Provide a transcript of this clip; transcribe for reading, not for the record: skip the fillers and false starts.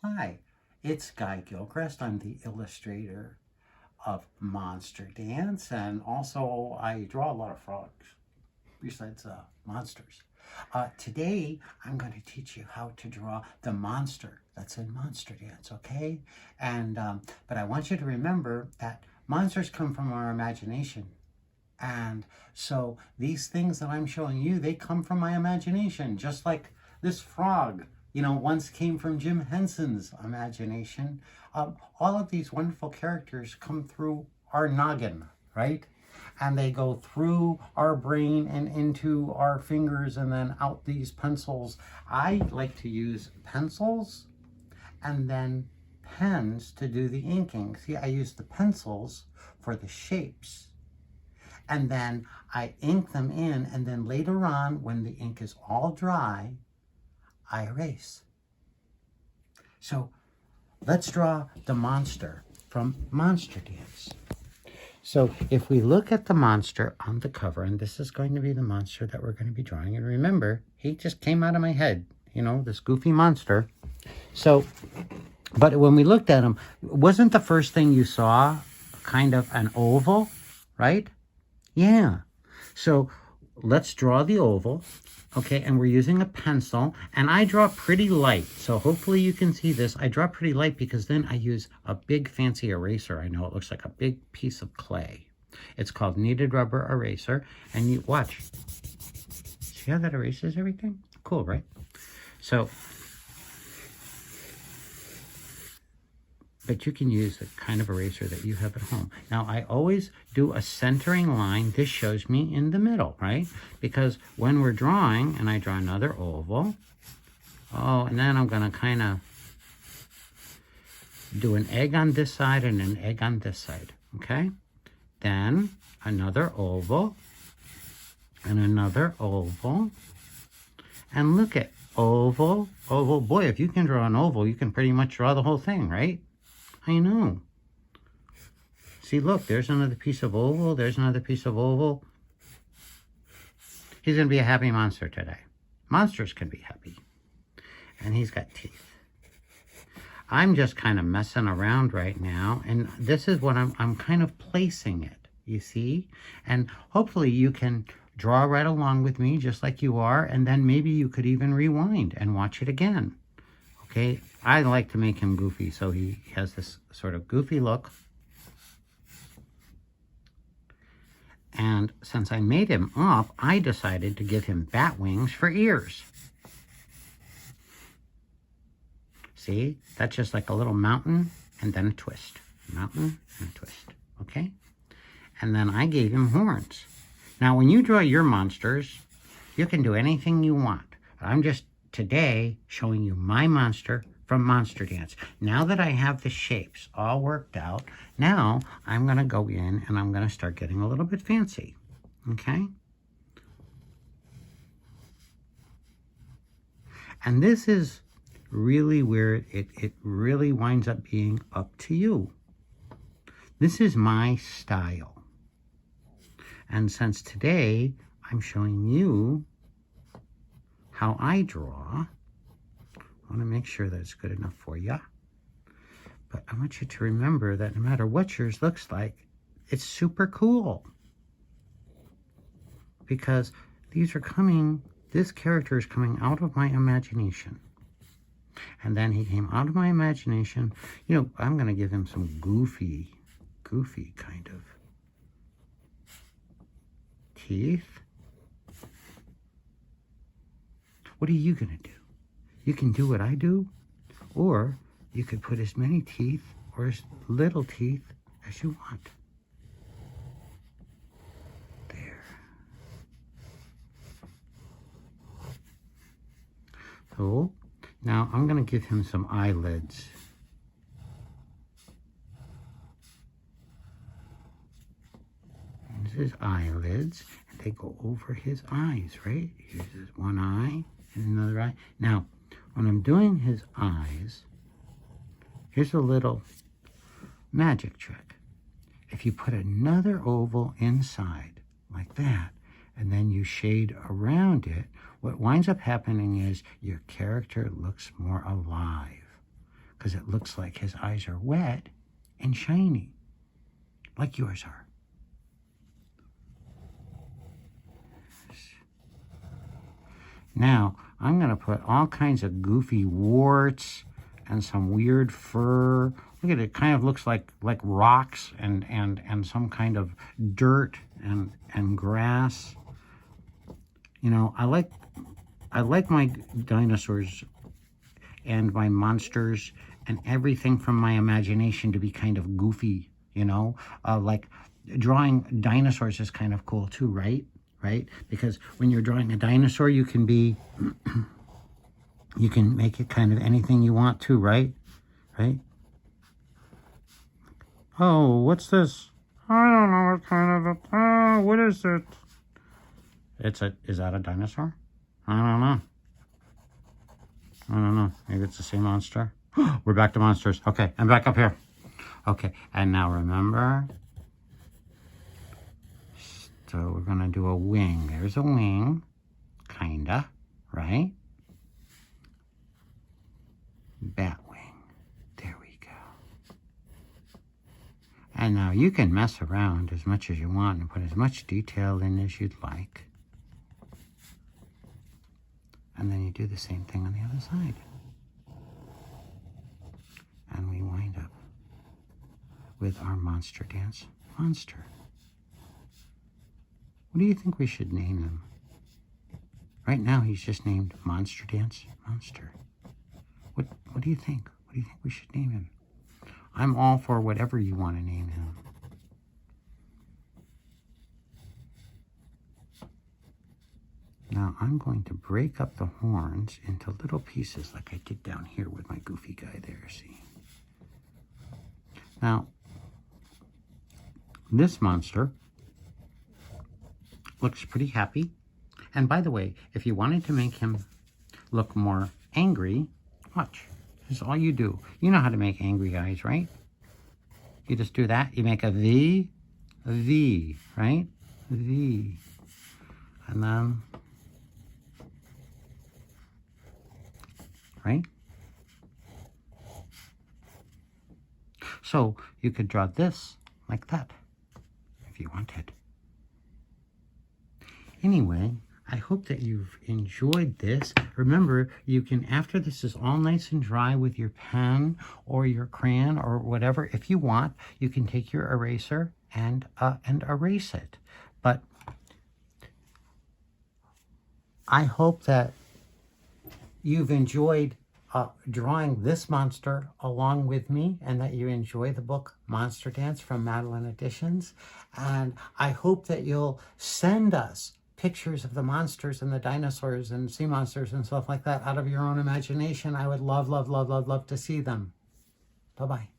Hi, it's Guy Gilchrist. I'm the illustrator of Monster Dance, and also I draw a lot of frogs besides monsters. Today, I'm going to teach you how to draw the monster that's in Monster Dance, okay? But I want you to remember that monsters come from our imagination. And so these things that I'm showing you, they come from my imagination, just like this frog, once came from Jim Henson's imagination. All of these wonderful characters come through our noggin, right? And they go through our brain and into our fingers and then out these pencils. I like to use pencils and then pens to do the inking. See, I use the pencils for the shapes, and then I ink them in, and then later on, when the ink is all dry, I erase. So let's draw the monster from Monster Dance. So if we look at the monster on the cover, and this is going to be the monster that we're going to be drawing, and remember, he just came out of my head, this goofy monster. So, but when we looked at him, wasn't the first thing you saw kind of an oval, right? Yeah. So let's draw the oval. Okay, and we're using a pencil, and I draw pretty light. So hopefully you can see this. I draw pretty light because then I use a big fancy eraser. I know it looks like a big piece of clay. It's called kneaded rubber eraser. And you watch. See how that erases everything? Cool, right? So, but you can use the kind of eraser that you have at home. Now, I always do a centering line. This shows me in the middle, right? Because when we're drawing, and I draw another oval, and then I'm going to kind of do an egg on this side and an egg on this side, okay? Then another oval and another oval. And look at oval, oval. Boy, if you can draw an oval, you can pretty much draw the whole thing, right? I know. See, look, there's another piece of oval. There's another piece of oval. He's going to be a happy monster today. Monsters can be happy. And he's got teeth. I'm just kind of messing around right now. And this is what I'm kind of placing it, you see? And hopefully you can draw right along with me just like you are. And then maybe you could even rewind and watch it again. Okay, I like to make him goofy, so he has this sort of goofy look. And since I made him up, I decided to give him bat wings for ears. See, that's just like a little mountain and then a twist. Mountain and a twist, okay? And then I gave him horns. Now, when you draw your monsters, you can do anything you want. I'm just today showing you my monster from Monster Dance. Now that I have the shapes all worked out, now I'm going to go in and I'm going to start getting a little bit fancy. Okay? And this is really where it really winds up being up to you. This is my style. And since today I'm showing you how I draw, I want to make sure that it's good enough for you. But I want you to remember that no matter what yours looks like, it's super cool. Because these are coming, this character is coming out of my imagination. And then he came out of my imagination. I'm going to give him some goofy kind of teeth. What are you going to do? You can do what I do, or you could put as many teeth or as little teeth as you want. There. So, now I'm going to give him some eyelids. This is eyelids, and they go over his eyes, right? Here's his one eye and another eye. Now, when I'm doing his eyes, here's a little magic trick. If you put another oval inside, like that, and then you shade around it, what winds up happening is your character looks more alive. because it looks like his eyes are wet and shiny, like yours are. Now, I'm going to put all kinds of goofy warts and some weird fur. Look at it, it kind of looks like rocks and some kind of dirt and grass. You know, I like my dinosaurs and my monsters and everything from my imagination to be kind of goofy, you know? Like drawing dinosaurs is kind of cool too, right? Right? Because when you're drawing a dinosaur, you can be, you can make it kind of anything you want to, right? Right? Oh, what's this? I don't know what kind of a, what is it? Is that a dinosaur? I don't know. I don't know. Maybe it's the same monster. We're back to monsters. Okay, I'm back up here. Okay, and now remember, so we're gonna do a wing. There's a wing, kinda, right? Bat wing. There we go. And now you can mess around as much as you want and put as much detail in as you'd like. And then you do the same thing on the other side. And we wind up with our monster dance monster. What do you think we should name him? Right now he's just named Monster Dance Monster. What do you think? What do you think we should name him? I'm all for whatever you want to name him. Now I'm going to break up the horns into little pieces like I did down here with my goofy guy there, see? Now, this monster looks pretty happy. And by the way, if you wanted to make him look more angry, watch. This is all you do. You know how to make angry eyes, right? You just do that. You make a V, right? V. And then, right? So you could draw this like that if you wanted. Anyway, I hope that you've enjoyed this. Remember, you can, after this is all nice and dry with your pen or your crayon or whatever, if you want, you can take your eraser and erase it. But I hope that you've enjoyed drawing this monster along with me, and that you enjoy the book Monster Dance from Madeline Editions. And I hope that you'll send us pictures of the monsters and the dinosaurs and sea monsters and stuff like that out of your own imagination. I would love, love, love, love, love to see them. Bye-bye.